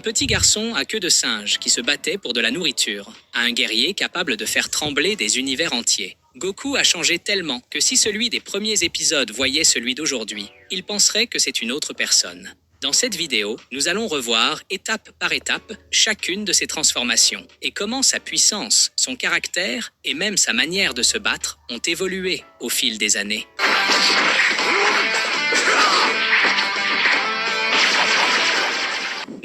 petit garçon à queue de singe qui se battait pour de la nourriture, à un guerrier capable de faire trembler des univers entiers. Goku a changé tellement que si celui des premiers épisodes voyait celui d'aujourd'hui, il penserait que c'est une autre personne. Dans cette vidéo, nous allons revoir, étape par étape, chacune de ces transformations et comment sa puissance, son caractère et même sa manière de se battre ont évolué au fil des années.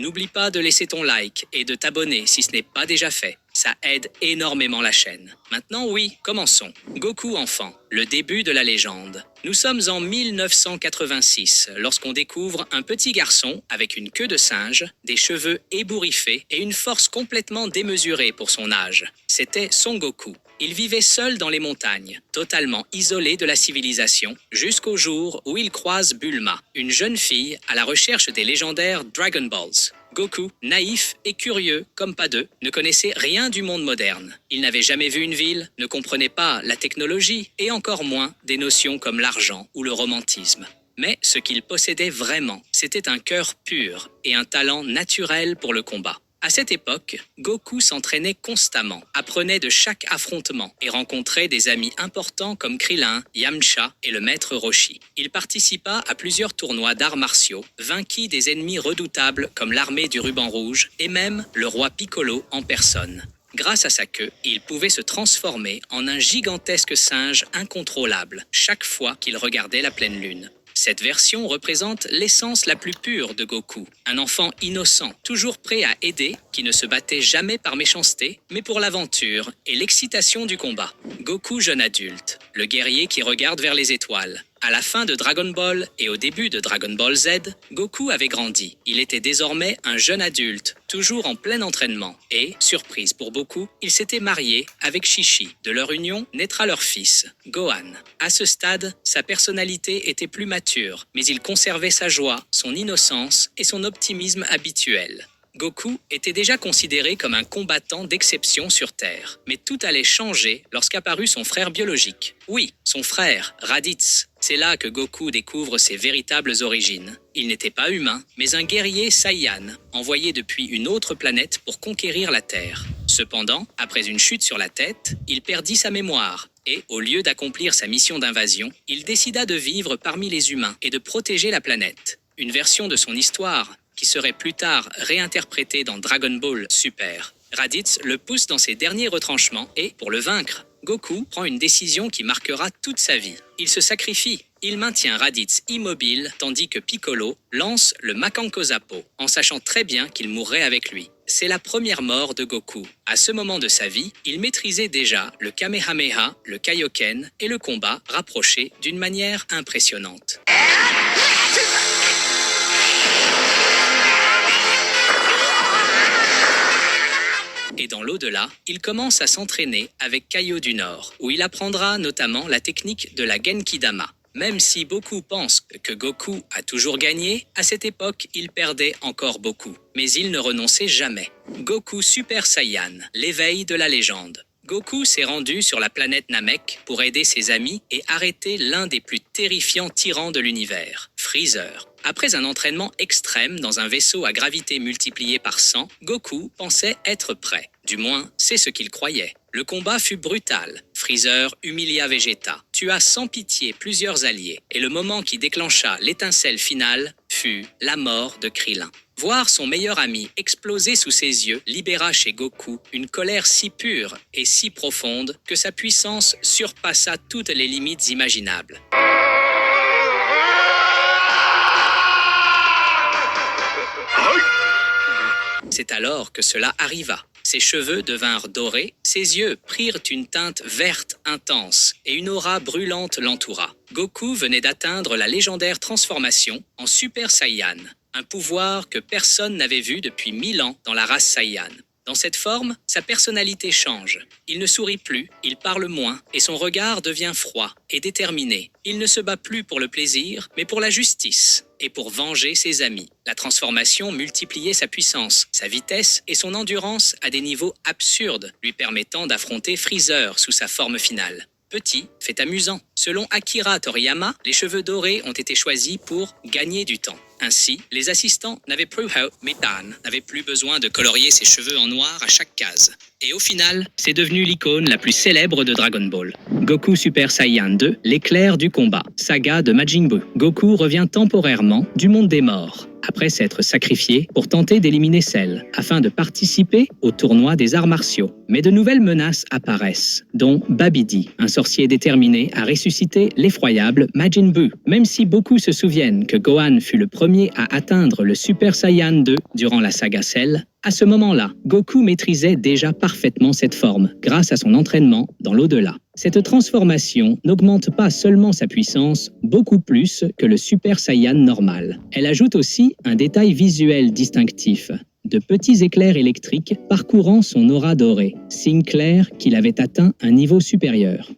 N'oublie pas de laisser ton like et de t'abonner si ce n'est pas déjà fait. Ça aide énormément la chaîne. Maintenant oui, commençons. Goku enfant, le début de la légende. Nous sommes en 1986 lorsqu'on découvre un petit garçon avec une queue de singe, des cheveux ébouriffés et une force complètement démesurée pour son âge. C'était Son Goku. Il vivait seul dans les montagnes, totalement isolé de la civilisation, jusqu'au jour où il croise Bulma, une jeune fille à la recherche des légendaires Dragon Balls. Goku, naïf et curieux comme pas deux, ne connaissait rien du monde moderne. Il n'avait jamais vu une ville, ne comprenait pas la technologie et encore moins des notions comme l'argent ou le romantisme. Mais ce qu'il possédait vraiment, c'était un cœur pur et un talent naturel pour le combat. À cette époque, Goku s'entraînait constamment, apprenait de chaque affrontement et rencontrait des amis importants comme Krillin, Yamcha et le maître Roshi. Il participa à plusieurs tournois d'arts martiaux, vainquit des ennemis redoutables comme l'armée du ruban rouge et même le roi Piccolo en personne. Grâce à sa queue, il pouvait se transformer en un gigantesque singe incontrôlable chaque fois qu'il regardait la pleine lune. Cette version représente l'essence la plus pure de Goku, un enfant innocent, toujours prêt à aider, qui ne se battait jamais par méchanceté, mais pour l'aventure et l'excitation du combat. Goku jeune adulte, le guerrier qui regarde vers les étoiles. À la fin de Dragon Ball et au début de Dragon Ball Z, Goku avait grandi. Il était désormais un jeune adulte, toujours en plein entraînement. Et, surprise pour beaucoup, il s'était marié avec Chi-Chi. De leur union naîtra leur fils, Gohan. À ce stade, sa personnalité était plus mature, mais il conservait sa joie, son innocence et son optimisme habituel. Goku était déjà considéré comme un combattant d'exception sur Terre. Mais tout allait changer lorsqu'apparut son frère biologique. Oui, son frère, Raditz. C'est là que Goku découvre ses véritables origines. Il n'était pas humain, mais un guerrier Saiyan, envoyé depuis une autre planète pour conquérir la Terre. Cependant, après une chute sur la tête, il perdit sa mémoire. Et, au lieu d'accomplir sa mission d'invasion, il décida de vivre parmi les humains et de protéger la planète. Une version de son histoire qui serait plus tard réinterprété dans Dragon Ball Super. Raditz le pousse dans ses derniers retranchements et, pour le vaincre, Goku prend une décision qui marquera toute sa vie. Il se sacrifie. Il maintient Raditz immobile tandis que Piccolo lance le Makanko Zappo, en sachant très bien qu'il mourrait avec lui. C'est la première mort de Goku. À ce moment de sa vie, il maîtrisait déjà le Kamehameha, le Kaioken et le combat rapproché d'une manière impressionnante. Et dans l'au-delà, il commence à s'entraîner avec Kaio du Nord, où il apprendra notamment la technique de la Genki-Dama. Même si beaucoup pensent que Goku a toujours gagné, à cette époque, il perdait encore beaucoup. Mais il ne renonçait jamais. Goku Super Saiyan, l'éveil de la légende. Goku s'est rendu sur la planète Namek pour aider ses amis et arrêter l'un des plus terrifiants tyrans de l'univers, Freezer. Après un entraînement extrême dans un vaisseau à gravité multipliée par 100, Goku pensait être prêt. Du moins, c'est ce qu'il croyait. Le combat fut brutal. Freezer humilia Vegeta, tua sans pitié plusieurs alliés, et le moment qui déclencha l'étincelle finale fut la mort de Krillin. Voir son meilleur ami exploser sous ses yeux libéra chez Goku une colère si pure et si profonde que sa puissance surpassa toutes les limites imaginables. C'est alors que cela arriva. Ses cheveux devinrent dorés, ses yeux prirent une teinte verte intense et une aura brûlante l'entoura. Goku venait d'atteindre la légendaire transformation en Super Saiyan, un pouvoir que personne n'avait vu depuis 1000 ans dans la race Saiyan. Dans cette forme, sa personnalité change. Il ne sourit plus, il parle moins et son regard devient froid et déterminé. Il ne se bat plus pour le plaisir, mais pour la justice et pour venger ses amis. La transformation multipliait sa puissance, sa vitesse et son endurance à des niveaux absurdes, lui permettant d'affronter Freezer sous sa forme finale. Petit, fait amusant. Selon Akira Toriyama, les cheveux dorés ont été choisis pour gagner du temps. Ainsi, les assistants n'avaient plus besoin de colorier ses cheveux en noir à chaque case. Et au final, c'est devenu l'icône la plus célèbre de Dragon Ball. Goku Super Saiyan 2, l'éclair du combat, saga de Majin Buu. Goku revient temporairement du monde des morts, après s'être sacrifié pour tenter d'éliminer Cell, afin de participer au tournoi des arts martiaux. Mais de nouvelles menaces apparaissent, dont Babidi, un sorcier déterminé à ressusciter l'effroyable Majin Buu. Même si beaucoup se souviennent que Gohan fut le premier à atteindre le Super Saiyan 2 durant la saga Cell, à ce moment-là, Goku maîtrisait déjà parfaitement cette forme, grâce à son entraînement dans l'au-delà. Cette transformation n'augmente pas seulement sa puissance, beaucoup plus que le Super Saiyan normal. Elle ajoute aussi un détail visuel distinctif, de petits éclairs électriques parcourant son aura dorée, signe clair qu'il avait atteint un niveau supérieur.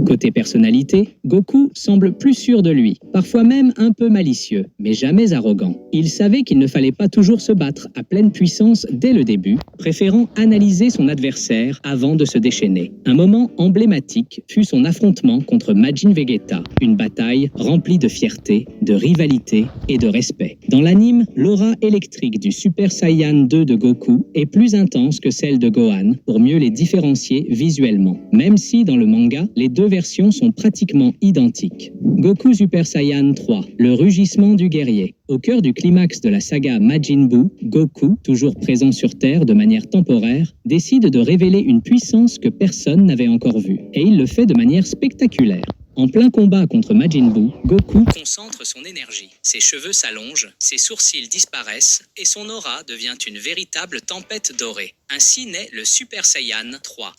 Côté personnalité, Goku semble plus sûr de lui, parfois même un peu malicieux, mais jamais arrogant. Il savait qu'il ne fallait pas toujours se battre à pleine puissance dès le début, préférant analyser son adversaire avant de se déchaîner. Un moment emblématique fut son affrontement contre Majin Vegeta, une bataille remplie de fierté, de rivalité et de respect. Dans l'anime, l'aura électrique du Super Saiyan 2 de Goku est plus intense que celle de Gohan pour mieux les différencier visuellement, même si dans le manga, les deux versions sont pratiquement identiques. Goku Super Saiyan 3, le rugissement du guerrier. Au cœur du climax de la saga Majin Buu, Goku, toujours présent sur Terre de manière temporaire, décide de révéler une puissance que personne n'avait encore vue. Et il le fait de manière spectaculaire. En plein combat contre Majin Buu, Goku concentre son énergie. Ses cheveux s'allongent, ses sourcils disparaissent et son aura devient une véritable tempête dorée. Ainsi naît le Super Saiyan 3.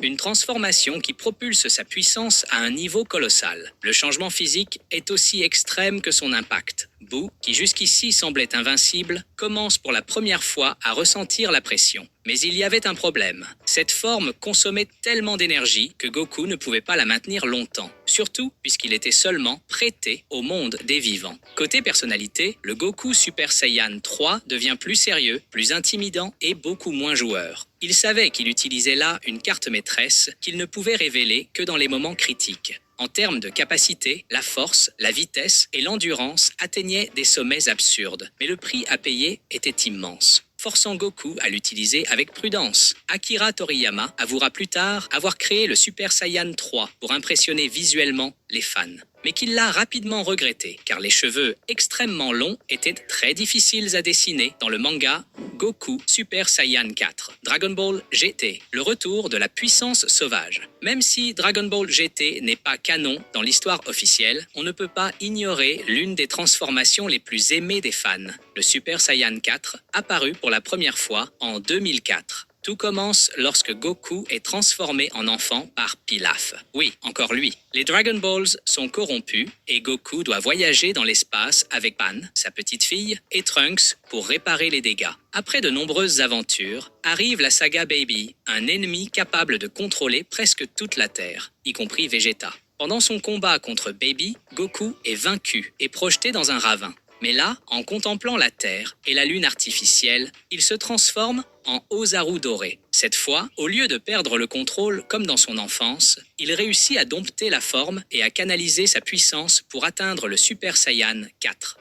Une transformation qui propulse sa puissance à un niveau colossal. Le changement physique est aussi extrême que son impact. Buu, qui jusqu'ici semblait invincible, commence pour la première fois à ressentir la pression. Mais il y avait un problème. Cette forme consommait tellement d'énergie que Goku ne pouvait pas la maintenir longtemps. Surtout puisqu'il était seulement prêté au monde des vivants. Côté personnalité, le Goku Super Saiyan 3 devient plus sérieux, plus intimidant et beaucoup moins joueur. Il savait qu'il utilisait là une carte maîtresse qu'il ne pouvait révéler que dans les moments critiques. En termes de capacité, la force, la vitesse et l'endurance atteignaient des sommets absurdes. Mais le prix à payer était immense, forçant Goku à l'utiliser avec prudence. Akira Toriyama avouera plus tard avoir créé le Super Saiyan 3 pour impressionner visuellement les fans. Mais qu'il l'a rapidement regretté, car les cheveux extrêmement longs étaient très difficiles à dessiner dans le manga Goku Super Saiyan 4, Dragon Ball GT, le retour de la puissance sauvage. Même si Dragon Ball GT n'est pas canon dans l'histoire officielle, on ne peut pas ignorer l'une des transformations les plus aimées des fans, le Super Saiyan 4, apparu pour la première fois en 2004. Tout commence lorsque Goku est transformé en enfant par Pilaf. Oui, encore lui. Les Dragon Balls sont corrompus et Goku doit voyager dans l'espace avec Pan, sa petite fille, et Trunks pour réparer les dégâts. Après de nombreuses aventures, arrive la saga Baby, un ennemi capable de contrôler presque toute la Terre, y compris Vegeta. Pendant son combat contre Baby, Goku est vaincu et projeté dans un ravin. Mais là, en contemplant la Terre et la Lune artificielle, il se transforme en Ozaru doré. Cette fois, au lieu de perdre le contrôle comme dans son enfance, il réussit à dompter la forme et à canaliser sa puissance pour atteindre le Super Saiyan 4.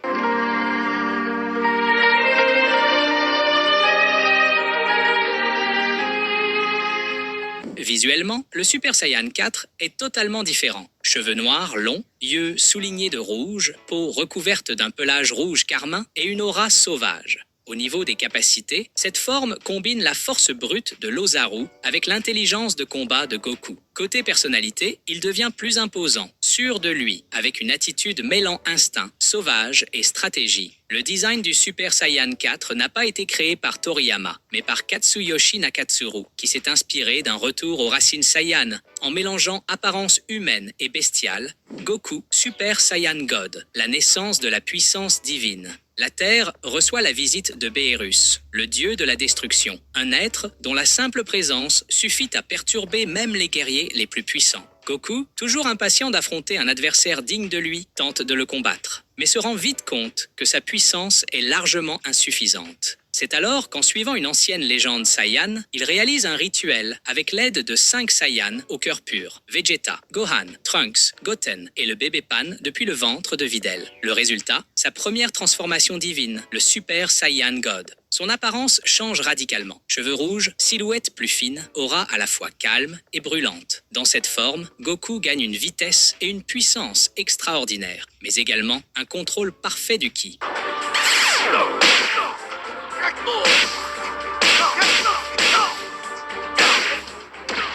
Visuellement, le Super Saiyan 4 est totalement différent. Cheveux noirs, longs, yeux soulignés de rouge, peau recouverte d'un pelage rouge carmin et une aura sauvage. Au niveau des capacités, cette forme combine la force brute de l'Ozaru avec l'intelligence de combat de Goku. Côté personnalité, il devient plus imposant, sûr de lui, avec une attitude mêlant instinct, sauvage et stratégie. Le design du Super Saiyan 4 n'a pas été créé par Toriyama, mais par Katsuyoshi Nakatsuru, qui s'est inspiré d'un retour aux racines Saiyan, en mélangeant apparence humaine et bestiale, Goku Super Saiyan God, la naissance de la puissance divine. La Terre reçoit la visite de Beerus, le dieu de la destruction, un être dont la simple présence suffit à perturber même les guerriers les plus puissants. Goku, toujours impatient d'affronter un adversaire digne de lui, tente de le combattre. mais se rend vite compte que sa puissance est largement insuffisante. C'est alors qu'en suivant une ancienne légende Saiyan, il réalise un rituel avec l'aide de 5 Saiyans au cœur pur, Vegeta, Gohan, Trunks, Goten et le bébé Pan depuis le ventre de Videl. Le résultat, sa première transformation divine, le Super Saiyan God. Son apparence change radicalement. Cheveux rouges, silhouette plus fine, aura à la fois calme et brûlante. Dans cette forme, Goku gagne une vitesse et une puissance extraordinaires, mais également un contrôle parfait du ki.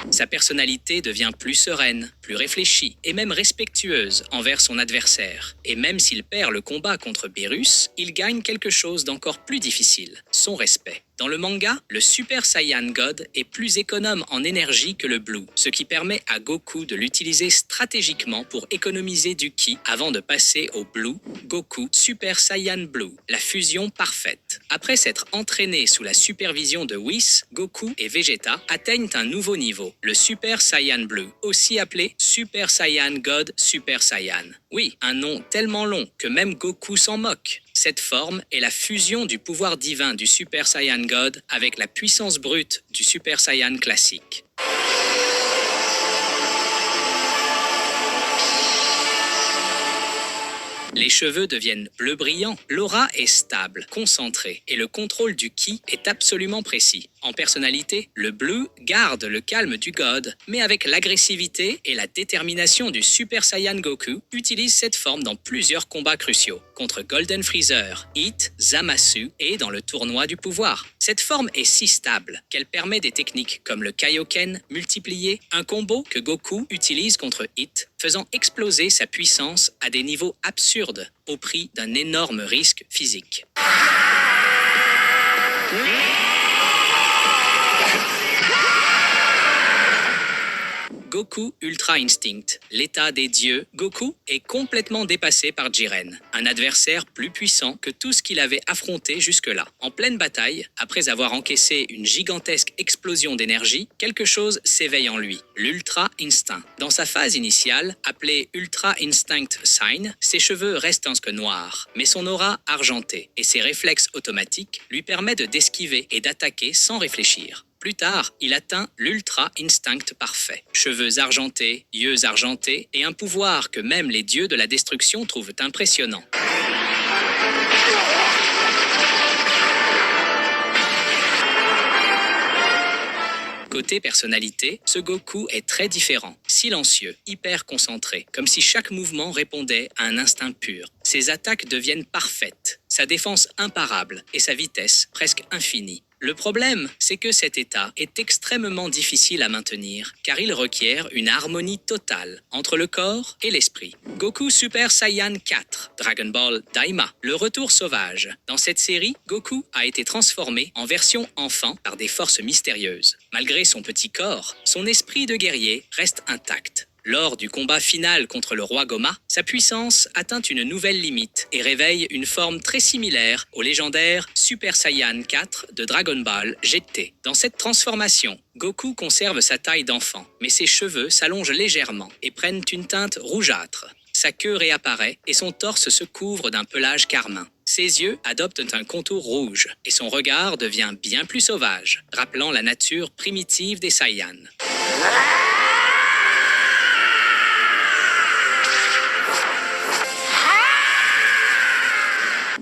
Sa personnalité devient plus sereine, plus réfléchie et même respectueuse envers son adversaire. Et même s'il perd le combat contre Beerus, il gagne quelque chose d'encore plus difficile, son respect. Dans le manga, le Super Saiyan God est plus économe en énergie que le Blue, ce qui permet à Goku de l'utiliser stratégiquement pour économiser du ki avant de passer au Blue, Goku Super Saiyan Blue, la fusion parfaite. Après s'être entraîné sous la supervision de Whis, Goku et Vegeta atteignent un nouveau niveau, le Super Saiyan Blue, aussi appelé Super Saiyan God Super Saiyan. Oui, un nom tellement long que même Goku s'en moque. Cette forme est la fusion du pouvoir divin du Super Saiyan God avec la puissance brute du Super Saiyan classique. Les cheveux deviennent bleu brillant, l'aura est stable, concentrée et le contrôle du ki est absolument précis. En personnalité, le Blue garde le calme du God, mais avec l'agressivité et la détermination du Super Saiyan Goku, utilise cette forme dans plusieurs combats cruciaux, contre Golden Freezer, Hit, Zamasu et dans le tournoi du pouvoir. Cette forme est si stable qu'elle permet des techniques comme le Kaioken multiplié, un combo que Goku utilise contre Hit, faisant exploser sa puissance à des niveaux absurdes au prix d'un énorme risque physique. Goku Ultra Instinct, l'état des dieux, Goku est complètement dépassé par Jiren, un adversaire plus puissant que tout ce qu'il avait affronté jusque-là. En pleine bataille, après avoir encaissé une gigantesque explosion d'énergie, quelque chose s'éveille en lui, l'Ultra Instinct. Dans sa phase initiale, appelée Ultra Instinct Sign, ses cheveux restent noirs, mais son aura argentée et ses réflexes automatiques lui permettent d'esquiver et d'attaquer sans réfléchir. Plus tard, il atteint l'Ultra Instinct parfait. Cheveux argentés, yeux argentés et un pouvoir que même les dieux de la destruction trouvent impressionnant. Côté personnalité, ce Goku est très différent, silencieux, hyper concentré, comme si chaque mouvement répondait à un instinct pur. Ses attaques deviennent parfaites, sa défense imparable et sa vitesse presque infinie. Le problème, c'est que cet état est extrêmement difficile à maintenir, car il requiert une harmonie totale entre le corps et l'esprit. Goku Super Saiyan 4, Dragon Ball Daima, le retour sauvage. Dans cette série, Goku a été transformé en version enfant par des forces mystérieuses. Malgré son petit corps, son esprit de guerrier reste intact. Lors du combat final contre le roi Goma, sa puissance atteint une nouvelle limite et réveille une forme très similaire au légendaire Super Saiyan 4 de Dragon Ball GT. Dans cette transformation, Goku conserve sa taille d'enfant, mais ses cheveux s'allongent légèrement et prennent une teinte rougeâtre. Sa queue réapparaît et son torse se couvre d'un pelage carmin. Ses yeux adoptent un contour rouge et son regard devient bien plus sauvage, rappelant la nature primitive des Saiyans.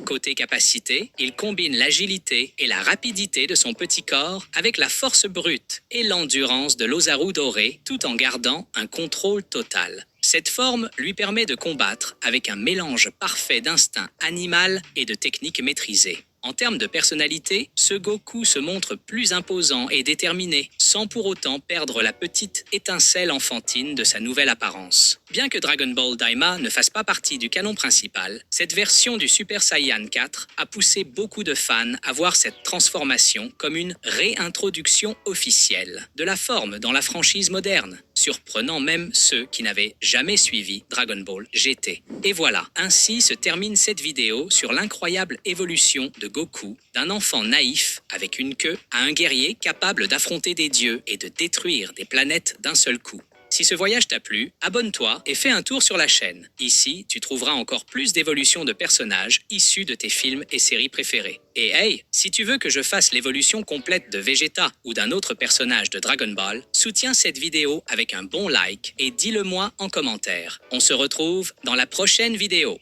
Côté capacité, il combine l'agilité et la rapidité de son petit corps avec la force brute et l'endurance de l'Ozaru doré tout en gardant un contrôle total. Cette forme lui permet de combattre avec un mélange parfait d'instinct animal et de techniques maîtrisées. En termes de personnalité, ce Goku se montre plus imposant et déterminé, sans pour autant perdre la petite étincelle enfantine de sa nouvelle apparence. Bien que Dragon Ball Daima ne fasse pas partie du canon principal, cette version du Super Saiyan 4 a poussé beaucoup de fans à voir cette transformation comme une réintroduction officielle de la forme dans la franchise moderne, surprenant même ceux qui n'avaient jamais suivi Dragon Ball GT. Et voilà, ainsi se termine cette vidéo sur l'incroyable évolution de Goku, d'un enfant naïf avec une queue à un guerrier capable d'affronter des dieux et de détruire des planètes d'un seul coup. Si ce voyage t'a plu, abonne-toi et fais un tour sur la chaîne. Ici, tu trouveras encore plus d'évolutions de personnages issus de tes films et séries préférés. Et hey, si tu veux que je fasse l'évolution complète de Vegeta ou d'un autre personnage de Dragon Ball, soutiens cette vidéo avec un bon like et dis-le moi en commentaire. On se retrouve dans la prochaine vidéo.